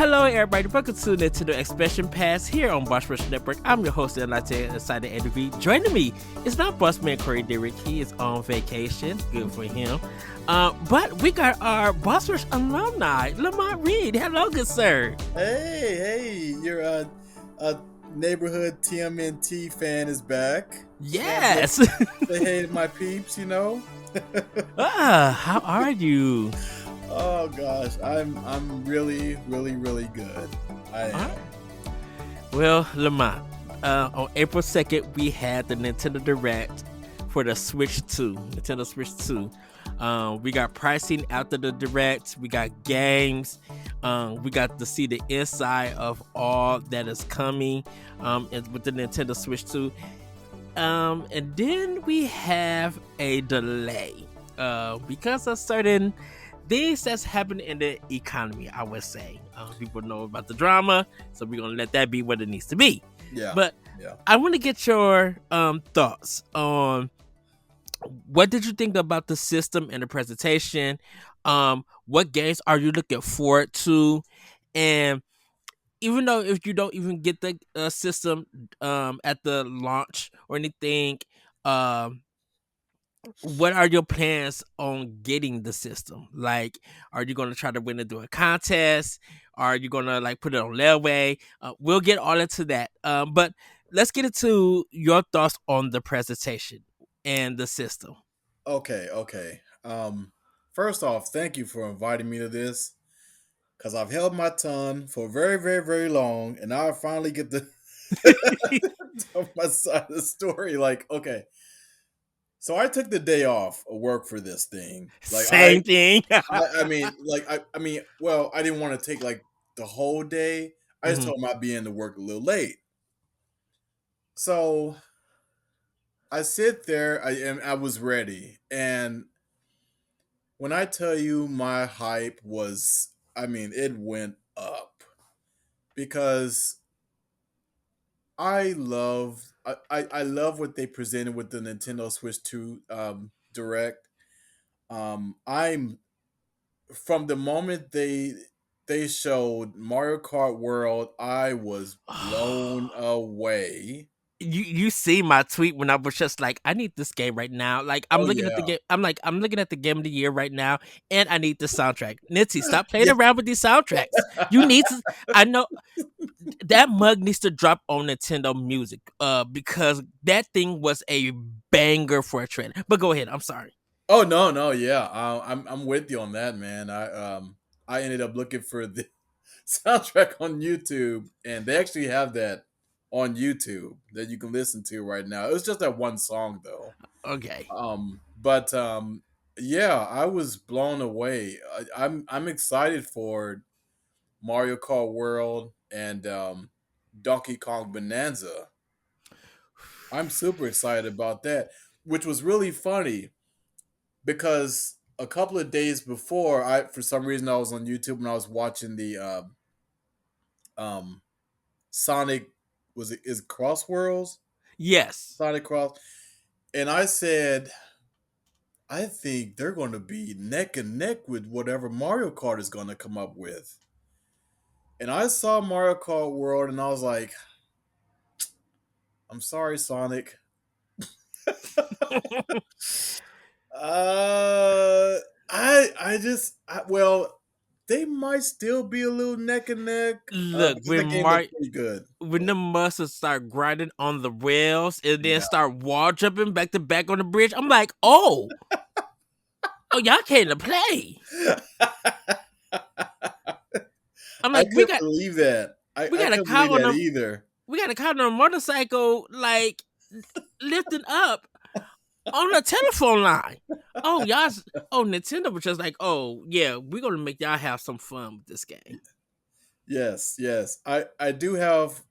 Hello, everybody. Welcome to Nintendo Expansion Pass here on Boss Rush Network. I'm your host, and I'm excited to interview. Joining me is not Bossman Corey Derrick. He is on vacation. Good for him. But we got our Boss Rush alumni, Lamont Reed. Hello, good sir. Hey, your neighborhood TMNT fan is back. Yes. Say hey to my peeps, you know. How are you? Oh gosh, I'm really good. I am. Well, Lamont, on April 2nd, we had the Nintendo Direct for the Switch 2, Nintendo Switch 2. We got pricing after the Direct. We got games. We got to see the inside of all that is coming with the Nintendo Switch 2. And then we have a delay because of certain things that's happening in the economy, I would say. People know about the drama, so we're going to let that be what it needs to be. Yeah. But I want to get your thoughts on what did you think about the system and the presentation? What games are you looking forward to? And even though if you don't even get the system at the launch or anything, what are your plans on getting the system? Like, are you going to try to win it through a contest? Are you going to like put it on layaway? We'll get all into that. But let's get into your thoughts on the presentation and the system. Okay. First off, thank you for inviting me to this, because I've held my tongue for very long, and now I finally get to tell my side of the story. Like, okay. So I took the day off of work for this thing. Like Same thing. I mean, well, I didn't want to take like the whole day. I just told him I'd be in to work a little late. So I sit there, I was ready. And when I tell you my hype was, I mean, it went up because I love I love what they presented with the Nintendo Switch 2 Direct. I'm from the moment they showed Mario Kart World, I was blown away. You see my tweet when I was just like, I need this game right now. Like I'm Oh looking at the yeah. game. I'm looking at the game of the year right now, and I need the soundtrack. Nitzy, stop playing Yeah. around with these soundtracks. You need to. I know that mug needs to drop on Nintendo Music. Because that thing was a banger for a trailer. But go ahead. I'm sorry. Oh no, yeah. I'm with you on that, man. I ended up looking for the soundtrack on YouTube, and they actually have that on YouTube that you can listen to right now. It was just that one song though. Okay. But yeah, I was blown away. I'm excited for Mario Kart World and Donkey Kong Bonanza. I'm super excited about that, which was really funny because a couple of days before, I for some reason I was on YouTube and I was watching the um Sonic, was it is Cross Worlds? Yes. Sonic Cross. And I said, I think they're going to be neck and neck with whatever Mario Kart is going to come up with. And I saw Mario Kart World and I was like, I'm sorry, Sonic. uh well, they might still be a little neck and neck Look, because that game looks pretty good. when the muscles start grinding on the rails and then Yeah. start wall jumping back to back on the bridge, I'm like, oh, y'all came to play. I'm I like, couldn't believe that. I got a couldn't cow believe on that a either. we got a cow on a motorcycle like lifting up on a telephone line. Oh, Nintendo was just like, oh yeah, we're gonna make y'all have some fun with this game. Yes. I do have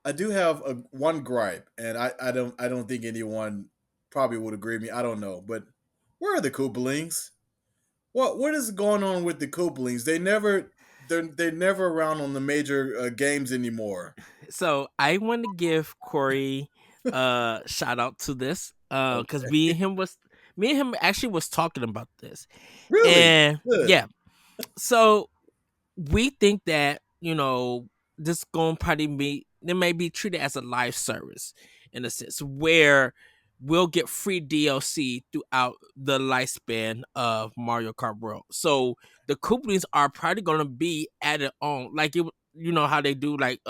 a one gripe, and I don't think anyone probably would agree with me. I don't know, but where are the Koopalings? What is going on with the Koopalings? They're never around on the major games anymore. So I want to give Corey shout out to this because me and him actually was talking about this. Really And good. yeah, So we think that this going to probably be it may be treated as a live service in a sense where we'll get free DLC throughout the lifespan of Mario Kart World. So the couplings are probably going to be added on, like how they do like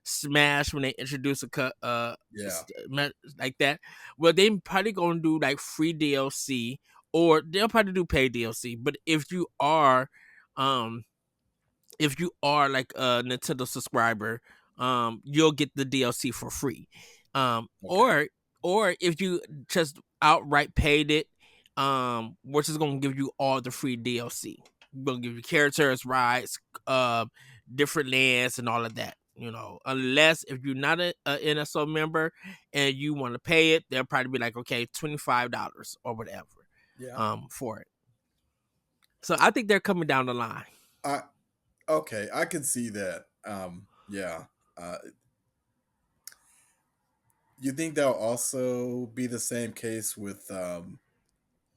Smash when they introduce Yeah, like that. Well, they probably going to do like free DLC, or they'll probably do paid DLC. But um if you are like a Nintendo subscriber, you'll get the DLC for free. okay. Or if you just outright paid it, we're just gonna give you all the free DLC. We're gonna give you characters, rides, different lands, and all of that. Unless if you're not a NSO member and you want to pay it, they'll probably be like, okay, $25 or whatever, Yeah. for it. So I think they're coming down the line. I Okay, I can see that. Yeah. You think that'll also be the same case with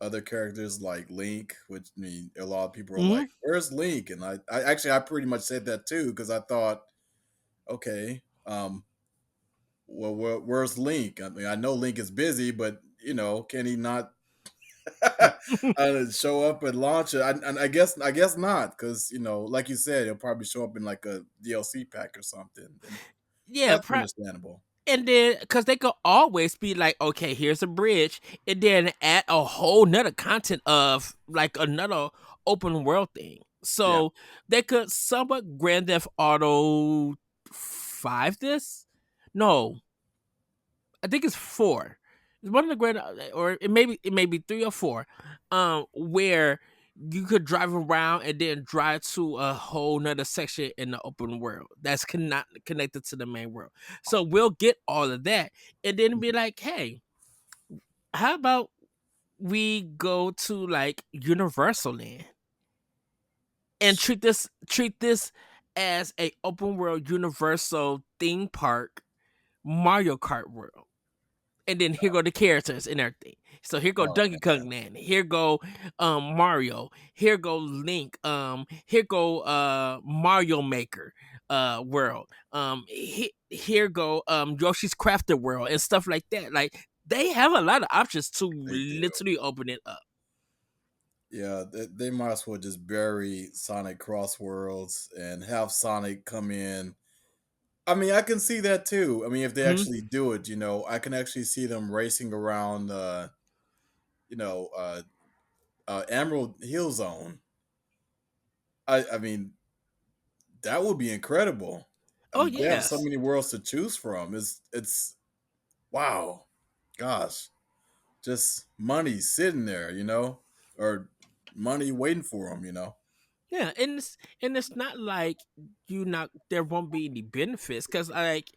other characters like Link, which I mean a lot of people are Hmm. like, "Where's Link?" And I pretty much said that too because I thought, okay, well, where's Link? I mean, I know Link is busy, but can he not show up at launch? And I guess not because like you said, he'll probably show up in like a DLC pack or something, and Yeah, that's understandable. and then because they could always be like, okay, here's a bridge, and then add a whole nother content of like another open world thing. Yeah. So they could somewhat Grand Theft Auto 5 this. No, I think it's 4. It's one of the or it may be 3 or 4, where you could drive around and then drive to a whole nother section in the open world that's not connected to the main world. So we'll get all of that, and then be like, hey, how about we go to like Universal Land and treat this as a open world Universal theme park Mario Kart world. And then here go the characters and everything. So here go Oh Donkey Kong Land. Here go Mario. Here go Link. Here go Mario Maker world. Here go Yoshi's Crafted world and stuff like that. Like they have a lot of options to they do. literally open it up. Yeah, they might as well just bury Sonic Cross Worlds and have Sonic come in. I mean, I can see that too. I mean, if they Mhm. actually do it, I can actually see them racing around, you know, uh, Emerald Hill Zone. I mean, that would be incredible. I Oh mean, they have so yes. many worlds to choose from. It's wow, gosh, just money sitting there, or money waiting for them. Yeah, and it's not like you not there won't be any benefits because like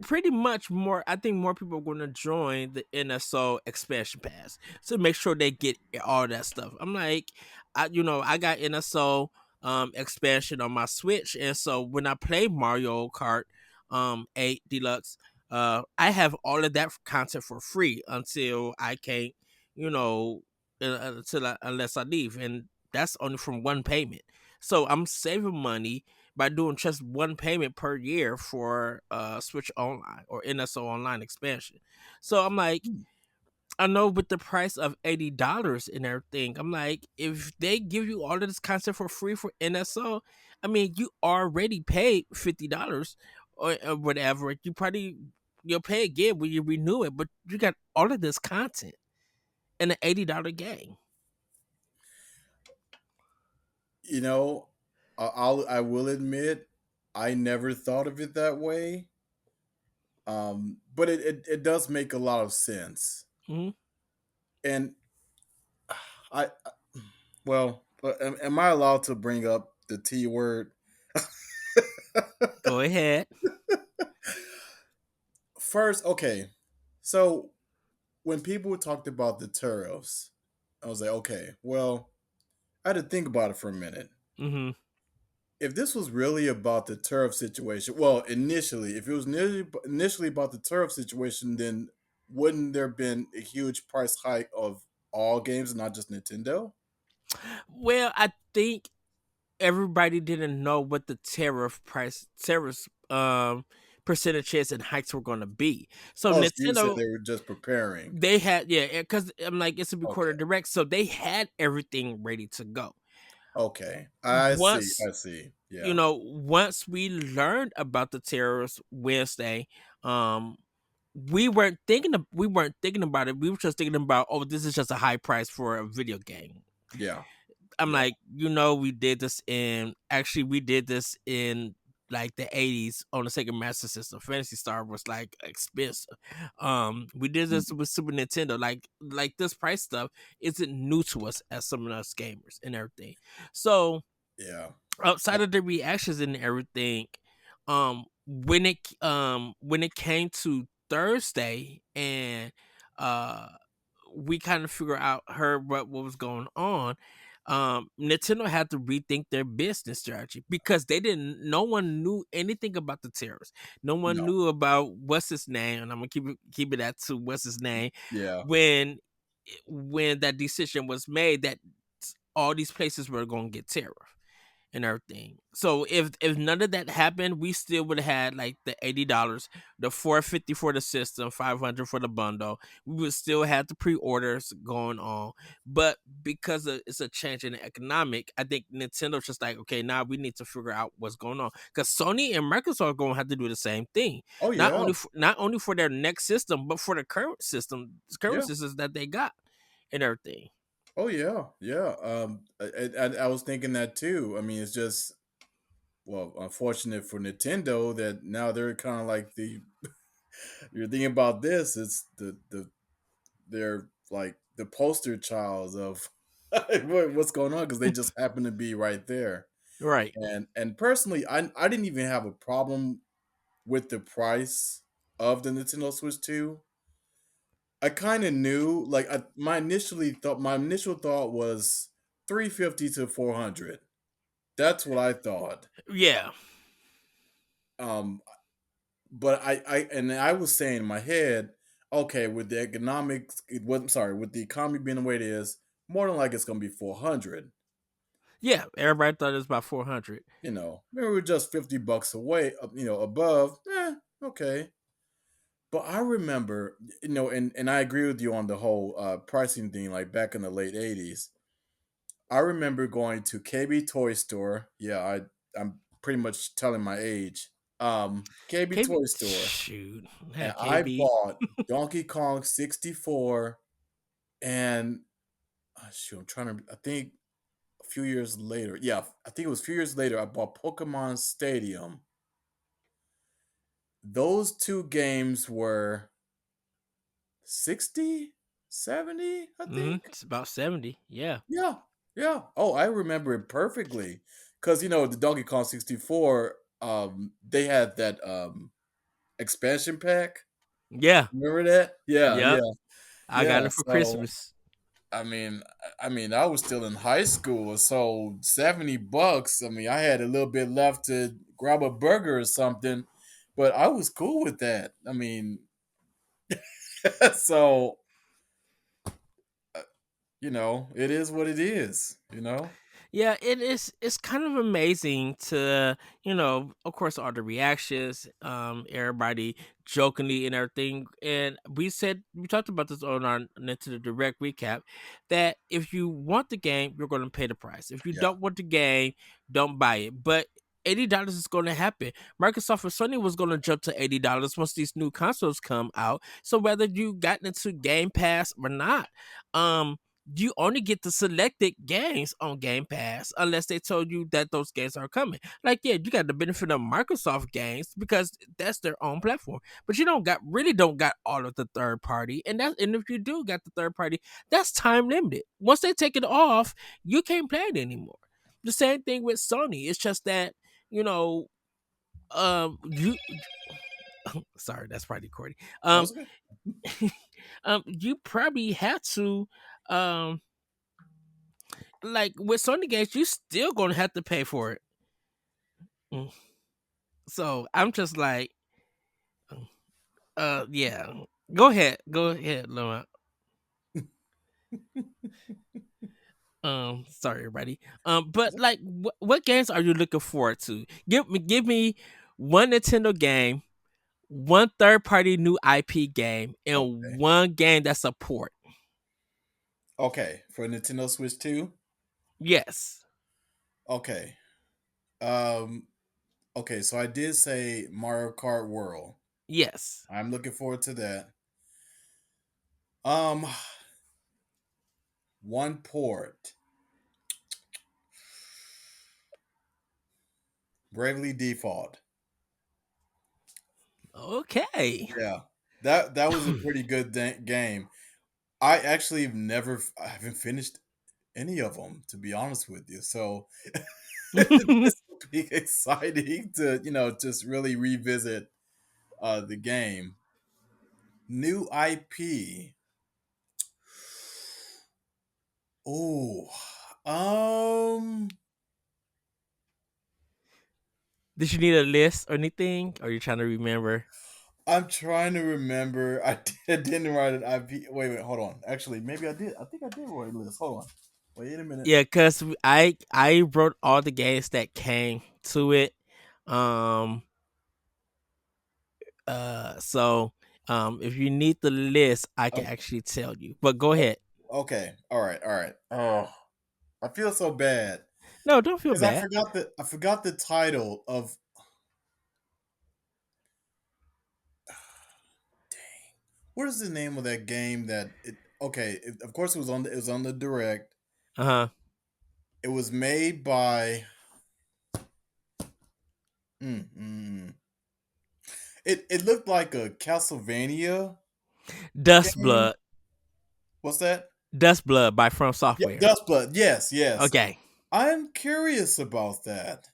pretty much more I think more people are going to join the NSO expansion pass to make sure they get all that stuff. I'm like, I got NSO expansion on my Switch, and so when I play Mario Kart 8 Deluxe, I have all of that content for free until I can't, you know unless I leave, and that's only from one payment. So I'm saving money by doing just one payment per year for Switch Online or NSO Online expansion. So I'm like, I know with the price of $80 and everything, I'm like, if they give you all of this content for free for NSO, I mean, you already paid $50 or whatever. You'll pay again when you renew it, but you got all of this content in an $80 game. You know, I will admit I never thought of it that way. But it does make a lot of sense. Hmm. And I well, am I allowed to bring up the T word? Go ahead. First, okay. So when people talked about the tariffs, I was like, okay, well, I had to think about it for a minute. Hmm. If this was really about the tariff situation, well, initially, if it was initially about the tariff situation, then wouldn't there been a huge price hike of all games, not just Nintendo? Well, I think everybody didn't know what the tariff percentages and hikes were going to be. So Oh, so you said Nintendo, they were just preparing. they had, yeah, because I'm like, it's a Okay. recorded direct, so they had everything ready to go. Okay. I see. Once I see. you Yeah. know, once we learned about the terrorist Wednesday, um, we weren't thinking about it. We were just thinking about, oh, this is just a high price for a video game. Yeah. I'm Yeah. like, we did this in like the 80s on the Sega Master System. Fantasy Star was like expensive. We did Mm, this with Super Nintendo. Like this price stuff isn't new to us as some of us gamers and everything. So yeah. outside of the reactions and everything, when it came to Thursday and uh we kind of figure out heard what was going on, Nintendo had to rethink their business strategy because they didn't no one knew anything about the terrorists. No one No. knew about what's his name, and I'm gonna keep it at to what's his name Yeah. when that decision was made that all these places were gonna get tariff and everything. So if none of that happened, we still would have had like the $80, the 450 for the system, 500 for the bundle. We would still have the pre-orders going on, but because it's a change in the economic, I think Nintendo's just like, okay, now we need to figure out what's going on because Sony and Microsoft are going to have to do the same thing. Oh yeah. Not only for their next system, but for the current Yeah. systems that they got and everything. Oh yeah. Yeah. I was thinking that too. I mean, it's just well, unfortunate for Nintendo that now they're kind of like the. You're thinking about this. It's they're like the poster child of what's going on because they just happen to be right there. Right. And personally, I didn't even have a problem with the price of the Nintendo Switch 2. I kind of knew, like, my initial thought was 350 to 400. That's what I thought. Yeah. Um, but I was saying in my head, okay, with the economics, sorry, with the economy being the way it is, more than like it's gonna be 400. Yeah, everybody thought it was about 400. Maybe we're just $50 away, above. Okay. But I remember, and I agree with you on the whole pricing thing, like back in the late 80s. I remember going to KB Toy Store. Yeah, I'm pretty much telling my age. KB KB, Toy Store, shoot, and heck, I KB. bought Donkey Kong 64, and shoot, I'm trying to. I think a few years later. Yeah, I think it was a few years later. I bought Pokemon Stadium. Those two games were 60, 70, I think. It's about 70. Yeah. Yeah, yeah. Oh, I remember it perfectly because the Donkey Kong 64. They had that expansion pack. Yeah. Remember that? Yeah, yeah, Yep. I yeah. got it for So Christmas. I mean, I was still in high school, so $70. I mean, I had a little bit left to grab a burger or something, but I was cool with that. I mean, so uh, it is what it is. Yeah, it's kind of amazing to, of course all the reactions, everybody jokingly and everything. And we talked about this on our Nintendo Direct recap that if you want the game, you're gonna pay the price. If you Yeah, don't want the game, don't buy it. But $80 is going to happen. Microsoft and Sony was going to jump to $80 once these new consoles come out. So whether you got into Game Pass or not, um, you only get the selected games on Game Pass unless they told you that those games are coming. Like, yeah, you got the benefit of Microsoft games because that's their own platform. But you don't got all of the third party. And if you do got the third party, that's time limited. Once they take it off, you can't play it anymore. The same thing with Sony. It's just that, you know, you sorry, that's probably Cordy. that was good. You probably have to um like with Sony games, you still gonna have to pay for it. Mm. So I'm just like, yeah. Go ahead, Luma. Sorry, everybody. But like, what games are you looking forward to? Give me one Nintendo game, one third party new IP game, and Okay. one game that's a port. Okay. For Nintendo Switch 2? Yes, Okay. Um okay, so I did say Mario Kart World. yes. I'm looking forward to that. Um One port. Bravely Default. Okay. Yeah. That was a pretty good game. I actually have never I haven't finished any of them, to be honest with you. So this will be exciting to, just really revisit the game. New IP. Oh, um, Did you need a list or anything? Or are you trying to remember? I'm trying to remember. Didn't write an IP. Wait, hold on. Actually, maybe I did. I think I did write a list. Hold on. Wait a minute. Yeah, cause I wrote all the games that came to it. Um. So if you need the list, I can Oh, actually tell you. But go oh, ahead. okay. All right. All right. Oh, I feel so bad No, don't feel because I bad. forgot the title of. What is the name of that game that it? Okay, of course it was on the direct. Uh huh. It was made by. Mm, mm. It looked like a Castlevania Dust game. Blood. What's that? Dust Blood by From Yeah, Software. Dustblood. Yes, yes. Okay. I'm curious about that.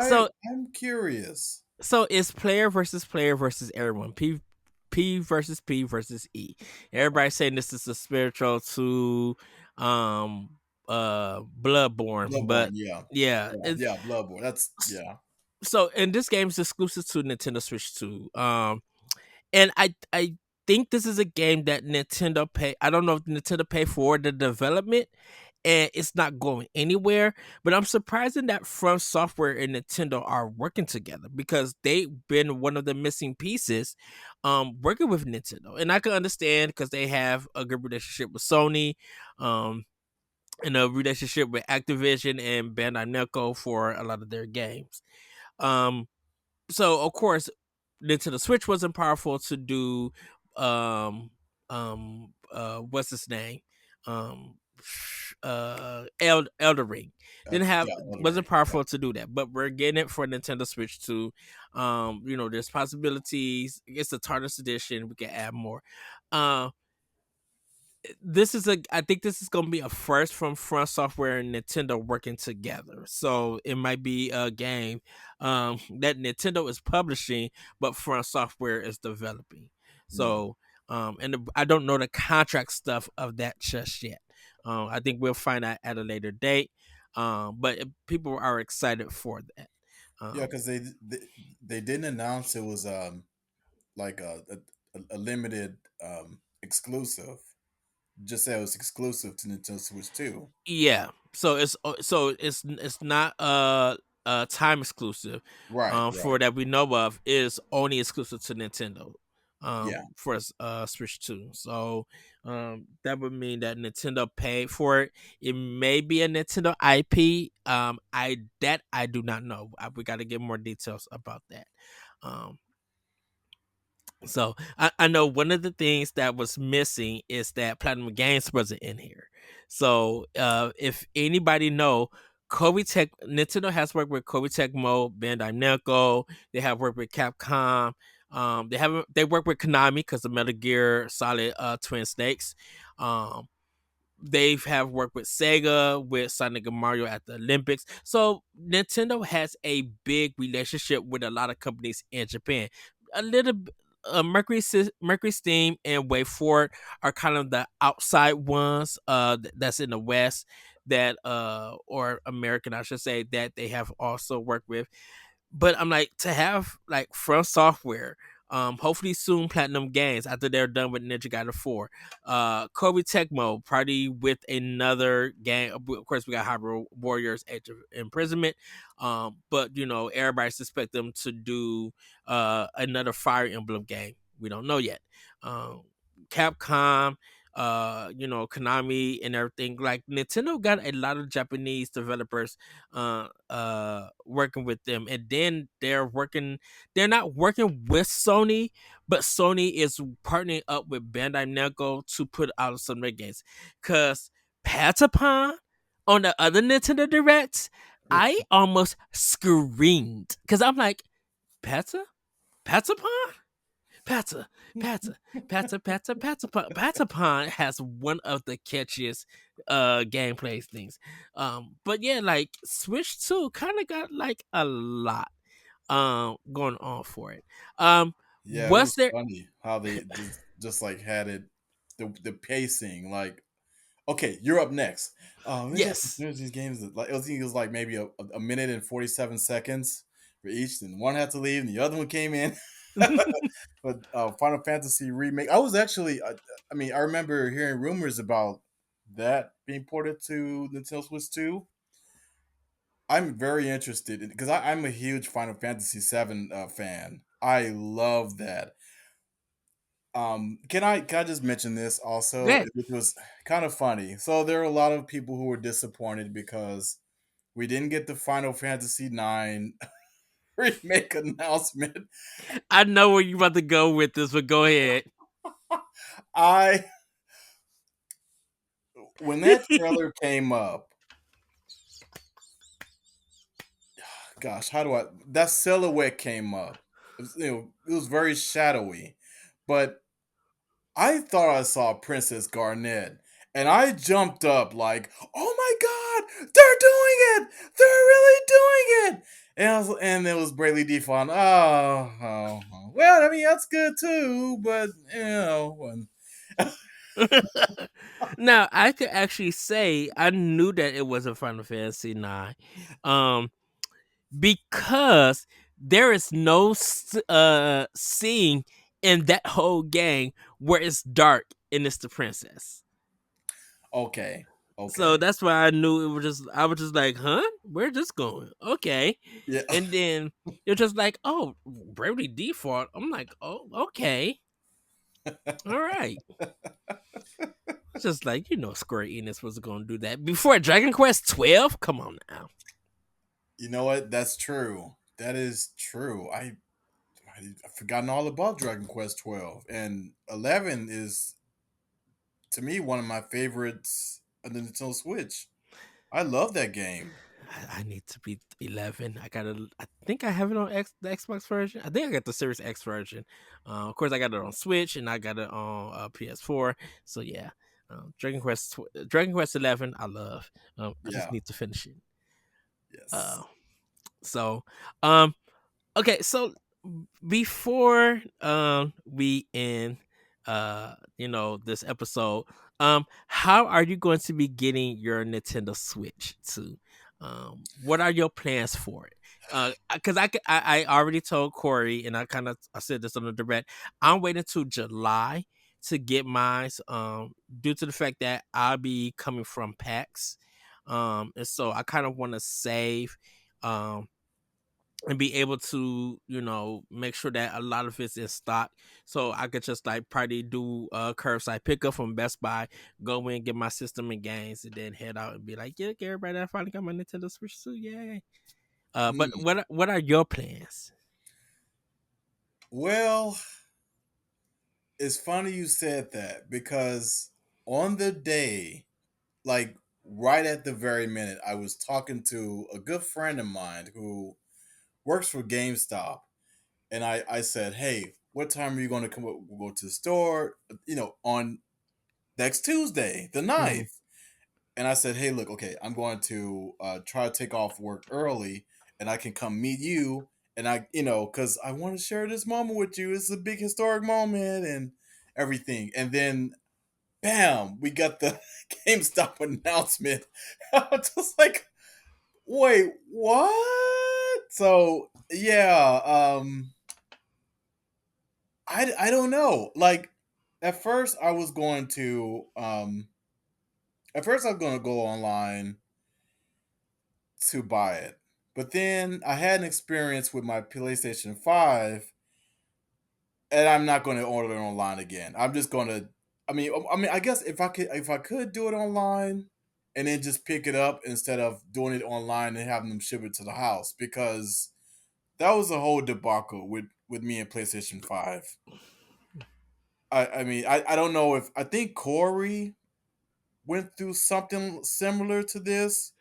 So I'm curious. it's player versus everyone. P versus P versus E. Everybody's saying this is a spiritual to um Bloodborne, Bloodborne. but Yeah, yeah, yeah, it's yeah. Bloodborne. That's yeah. so and this game is exclusive to Nintendo Switch 2. And I think this is a game that Nintendo pay. I don't know if Nintendo pay for the development, and it's not going anywhere. But I'm surprised that From Software and Nintendo are working together because they've been one of the missing pieces, working with Nintendo. And I can understand because they have a good relationship with Sony, um, and a relationship with Activision and Bandai Namco for a lot of their games. Um, so of course Nintendo Switch wasn't powerful to do what's his name? Um Elder Ring. Didn't have Yeah, Elden wasn't Ring. Yeah, powerful to do that, but we're getting it for Nintendo Switch 2. There's possibilities. It's the TARDIS edition. We can add more. Uh I think this is gonna be a first from Front Software and Nintendo working together. So it might be a game that Nintendo is publishing, but Front Software is developing. yeah, So I don't know the contract stuff of that just yet. I think we'll find out at a later date. But people are excited for that. yeah. Um, Because they didn't announce it was like a limited exclusive. Just said it was exclusive to Nintendo Switch 2. Yeah, so it's not time exclusive. Right, For right. that we know of is only exclusive to Nintendo. Yeah, For Switch 2. So that would mean that Nintendo paid for it. It may be a Nintendo IP. I do not know. We got to get more details about that. Um so I know one of the things that was missing is that Platinum Games wasn't in here. So if anybody know, Koei Tech Nintendo has worked with Koei Tecmo, Bandai Namco. They have worked with Capcom. They work with Konami because of Metal Gear Solid Twin Snakes. Um, they have worked with Sega, with Sonic and Mario at the Olympics. So Nintendo has a big relationship with a lot of companies in Japan. A little Mercury Steam and Way Forward are kind of the outside ones that's in the West that or American I should say that they have also worked with. But I'm like to have like From Software Hopefully soon Platinum Games after they're done with Ninja Gaiden 4. Kobe Tecmo probably with another game. Of course, we got Hyrule Warriors Age of Imprisonment. But everybody suspect them to do another Fire Emblem game. We don't know yet. Um, Capcom, Konami and everything. Like Nintendo got a lot of Japanese developers working with them, and then they're not working with Sony, but Sony is partnering up with Bandai Namco to put out some of their games. Cause Patapon on the other Nintendo Directs, I almost screamed. Cause I'm like, Patapon? Pata, Pata, Pata, Pata, Patapon. Patapon has one of the catchiest gameplay things. But yeah, like Switch 2 kind of got like a lot going on for it. Yeah, it Was was there funny how they just like had it, the pacing. Like, okay, you're up next. yes. There's these games that like it was like maybe a minute and 47 seconds for each, and one had to leave, and the other one came in. But Final Fantasy remake, I was actually, I mean, I remember hearing rumors about that being ported to Nintendo Switch 2. I'm very interested in because I'm a huge Final Fantasy 7 fan. I love that. Can I just mention this also, Yeah. which was kind of funny. So there are a lot of people who were disappointed because we didn't get the Final Fantasy 9 remake announcement. I know where you about to go with this, but go ahead. I When that trailer came up, gosh, how do I? That silhouette came up. It was very shadowy, but I thought I saw Princess Garnet, and I jumped up like, "Oh my god, they're doing it! They're really doing it!" And it was Braley Default. Well, I mean that's good too, but Now I could actually say I knew that it wasn't Final Fantasy 9. Um because there is no scene in that whole game where it's dark and it's the princess. okay, So okay, that's why I knew it was just I was just like, huh? Where's this going? Okay. yeah. And then you're just like, oh, Bravely Default. I'm like, oh, okay. All right. It's just like, Square Enix was gonna do that. Before Dragon Quest 12? Come on now. You know what? That's true. That is true. I've forgotten all about Dragon Quest 12, and 11 is to me one of my favorites on the Nintendo Switch. I love that game. I need to beat 11. I think I have it on the Xbox version. I think I got the Series X version. Of course, I got it on Switch and I got it on PS4. So yeah, Dragon Quest 11. I love. I just Yeah. need to finish it. Yes. Uh, so um, okay, so before we end this episode, how are you going to be getting your Nintendo Switch to? What are your plans for it? Because I already told Corey, and I said this on the direct. I'm waiting till July to get mine. Due to the fact that I'll be coming from PAX, and so I kind of want to save. And be able to make sure that a lot of it's in stock, so I could just like probably do curbside pickup from Best Buy, go in, get my system and games, and then head out and be like, yeah, everybody, I finally got my Nintendo Switch too, yay. But Mm. what are your plans? Well, it's funny you said that because on the day, like right at the very minute, I was talking to a good friend of mine who works for GameStop, and I said, "Hey, what time are you going to come? We'll go to the store, on next Tuesday, the Hmm. 9th." And I said, "Hey, look, okay, I'm going to try to take off work early, and I can come meet you, and because I want to share this moment with you. It's a big historic moment and everything." And then, bam, we got the GameStop announcement. I was just like, "Wait, what?" So yeah, I don't know. Like at first I was going to at first I was going to go online to buy it. But then I had an experience with my PlayStation 5 and I'm not going to order it online again. I'm just going to I mean I guess if I could do it online and then just pick it up instead of doing it online and having them ship it to the house because that was a whole debacle with me and PlayStation 5. I don't know if I think Corey went through something similar to this.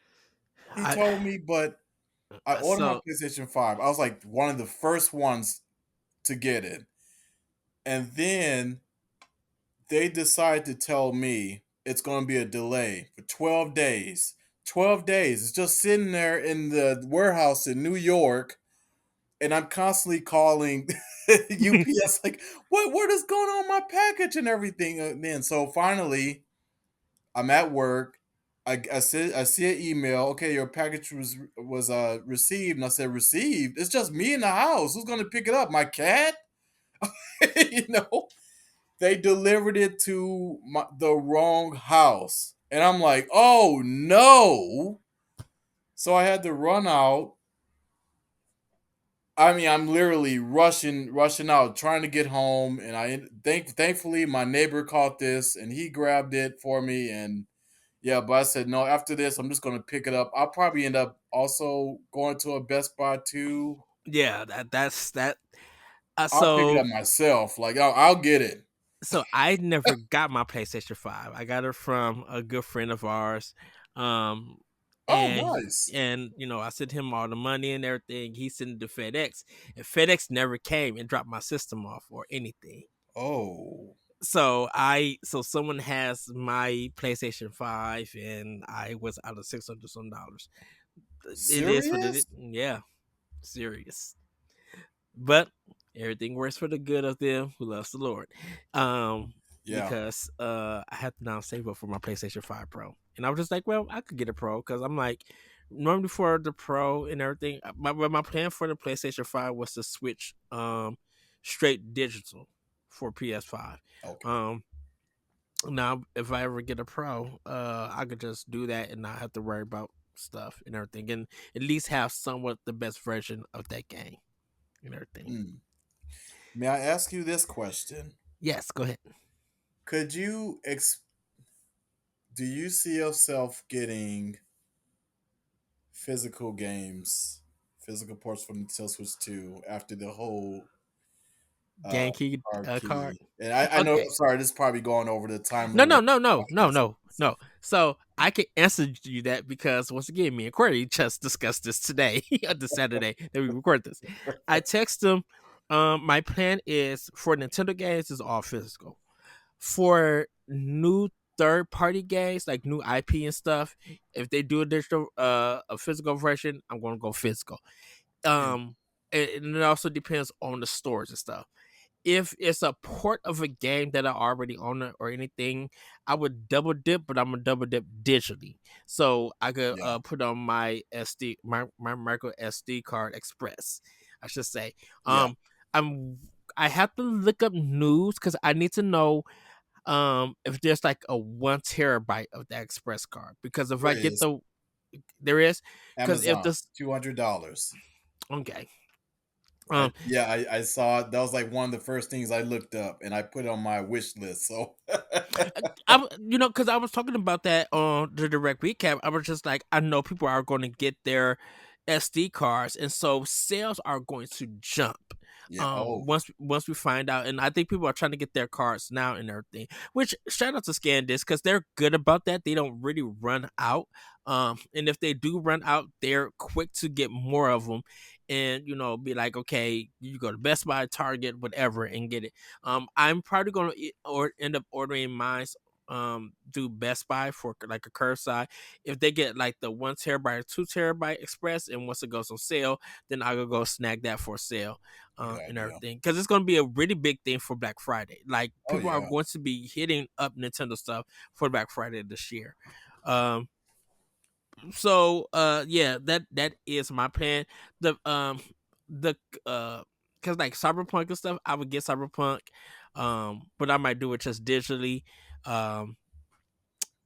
He I told me, but I ordered my so PlayStation 5. I was like one of the first ones to get it. And then they decided to tell me it's going to be a delay for 12 days. 12 days. It's just sitting there in the warehouse in New York. And I'm constantly calling UPS, like, what is going on with my package and everything? And then so finally, I'm at work. I see an email. Okay, your package was received, and I said received. It's just me in the house. Who's going to pick it up? My cat? you know, they delivered it to the wrong house, and I'm like, oh no! So I had to run out. I mean, I'm literally rushing out, trying to get home, and thankfully my neighbor caught this, and he grabbed it for me, and yeah, but I said no. After this, I'm just gonna pick it up. I'll probably end up also going to a Best Buy too. yeah, that's that. Uh, I'll pick it so up myself. Like I'll get it. so I never got my PlayStation 5. I got it from a good friend of ours. Um Oh, and nice. I sent him all the money and everything. He sent it to FedEx, and FedEx never came and dropped my system off or anything. Oh, So someone has my PlayStation 5 and I was out of 600 some dollars. It is what it is. serious? Yeah, serious. But everything works for the good of them who loves the Lord. Yeah. Because I had to now save up for my PlayStation 5 Pro. And I was just like, well, I could get a Pro because I'm like, normally for the Pro and everything, my plan for the PlayStation 5 was to switch straight digital for PS5. Okay. Um Now if I ever get a Pro, I could just do that and not have to worry about stuff and everything, and at least have somewhat the best version of that game and everything. Hmm. May I ask you this question? Yes, go ahead. Could you do you see yourself getting physical games, physical ports from Nintendo Switch 2 after the whole uh, Game key card card. key? And I know, Okay. sorry, this is probably going over the time No, limit. no, no, no, no, Podcast. no, no. So I can answer you that because once again, me and Corey just discussed this today on the Saturday that we record this. I text him. My plan is for Nintendo games is all physical. For new third party games like new IP and stuff, if they do a digital a physical version, I'm gonna go physical. Yeah, Um, and it also depends on the stores and stuff. If it's a port of a game that I already own it or anything, I would double dip, but I'm gonna double dip digitally, so I could yeah, put on my my micro SD card express, I should say. yeah. I'm I have to look up news because I need to know if there's like a 1 terabyte of that express card, because if There I get is the there is because if Amazon, this $200. okay I um yeah, I saw it. That was like one of the first things I looked up, and I put it on my wish list. So because I was talking about that on the direct recap. I was just like, I know people are going to get their SD cards, and so sales are going to jump. yeah. Oh, Once we find out, and I think people are trying to get their cards now and everything. Which shout out to ScanDisk because they're good about that. They don't really run out. And if they do run out, they're quick to get more of them, and be like, okay, you go to Best Buy, Target, whatever, and get it. I'm probably gonna or end up ordering mine through Best Buy for like a curbside. If they get like the 1 terabyte or 2 terabyte express, and once it goes on sale, then I will go snag that for sale, good and idea. everything, because it's gonna be a really big thing for Black Friday. Like Oh people are yeah, going to be hitting up Nintendo stuff for Black Friday this year. Um, so yeah, that is my plan. The the because like Cyberpunk and stuff, I would get Cyberpunk, but I might do it just digitally. Um,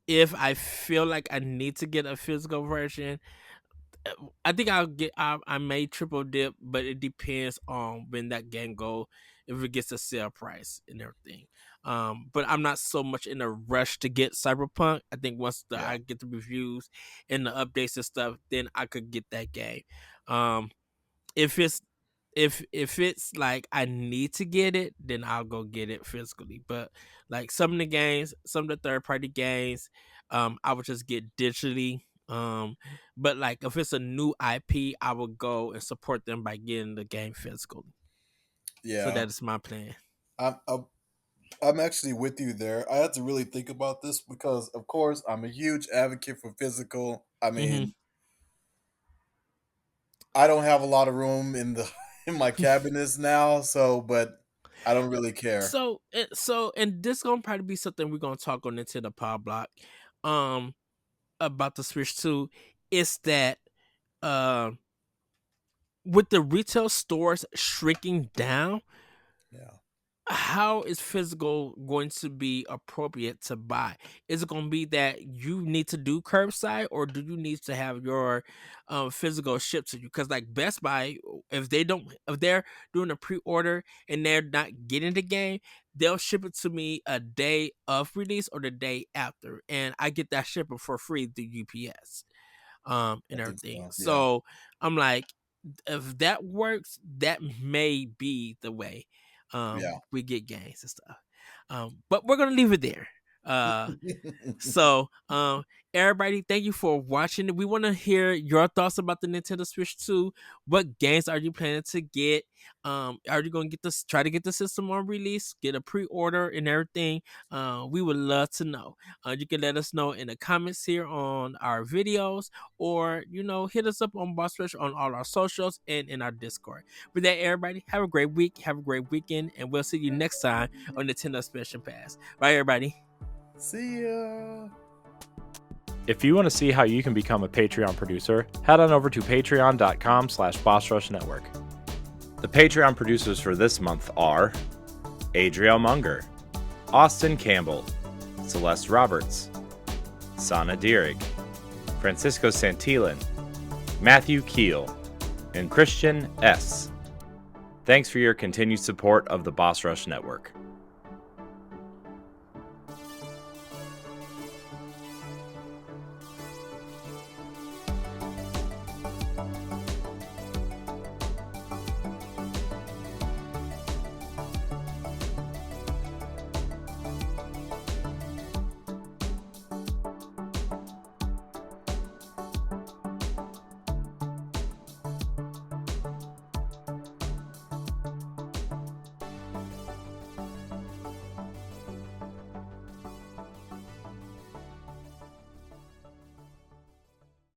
if I feel like I need to get a physical version, I think I may triple dip, but it depends on when that game go, if it gets a sale price and everything. But I'm not so much in a rush to get Cyberpunk. I think once Yeah. I get the reviews and the updates and stuff, then I could get that game. Um, if it's if it's like I need to get it, then I'll go get it physically. But like some of the games, some of the third party games, I would just get digitally. But like if it's a new IP, I would go and support them by getting the game physically. So Yeah. that is my plan. I'm, I'm I'm actually with you there. I had to really think about this because, of course, I'm a huge advocate for physical. I Hmm. mean, I don't have a lot of room in the in my cabinets now, so but I don't really care. And this gonna probably be something we're gonna talk on into the pod block, um, about the Switch 2, is that uh with the retail stores shrinking down, Yeah, how is physical going to be appropriate to buy? Is it going to be that you need to do curbside, or do you need to have your physical shipped to you? Because like Best Buy, if they're doing a pre-order and they're not getting the game, they'll ship it to me a day of release or the day after, and I get that shipping for free through UPS, I and think everything. so. Yeah, So I'm like, if that works, that may be the way yeah. we get games and stuff. But we're gonna leave it there. So, everybody, thank you for watching. We want to hear your thoughts about the Nintendo Switch 2. What games are you planning to get? Are you going to try to get the system on release, get a pre-order and everything? We would love to know. You can let us know in the comments here on our videos, or hit us up on Boss Rush on all our socials and in our Discord. With that, everybody, have a great week, have a great weekend, and we'll see you next time on Nintendo Special Pass. Bye, everybody. See ya. If you want to see how you can become a Patreon producer, head on over to patreon.com/BossRushNetwork. The Patreon producers for this month are Adriel Munger, Austin Campbell, Celeste Roberts, Sana Dierig, Francisco Santillan, Matthew Keel, and Christian S. Thanks for your continued support of the Boss Rush Network.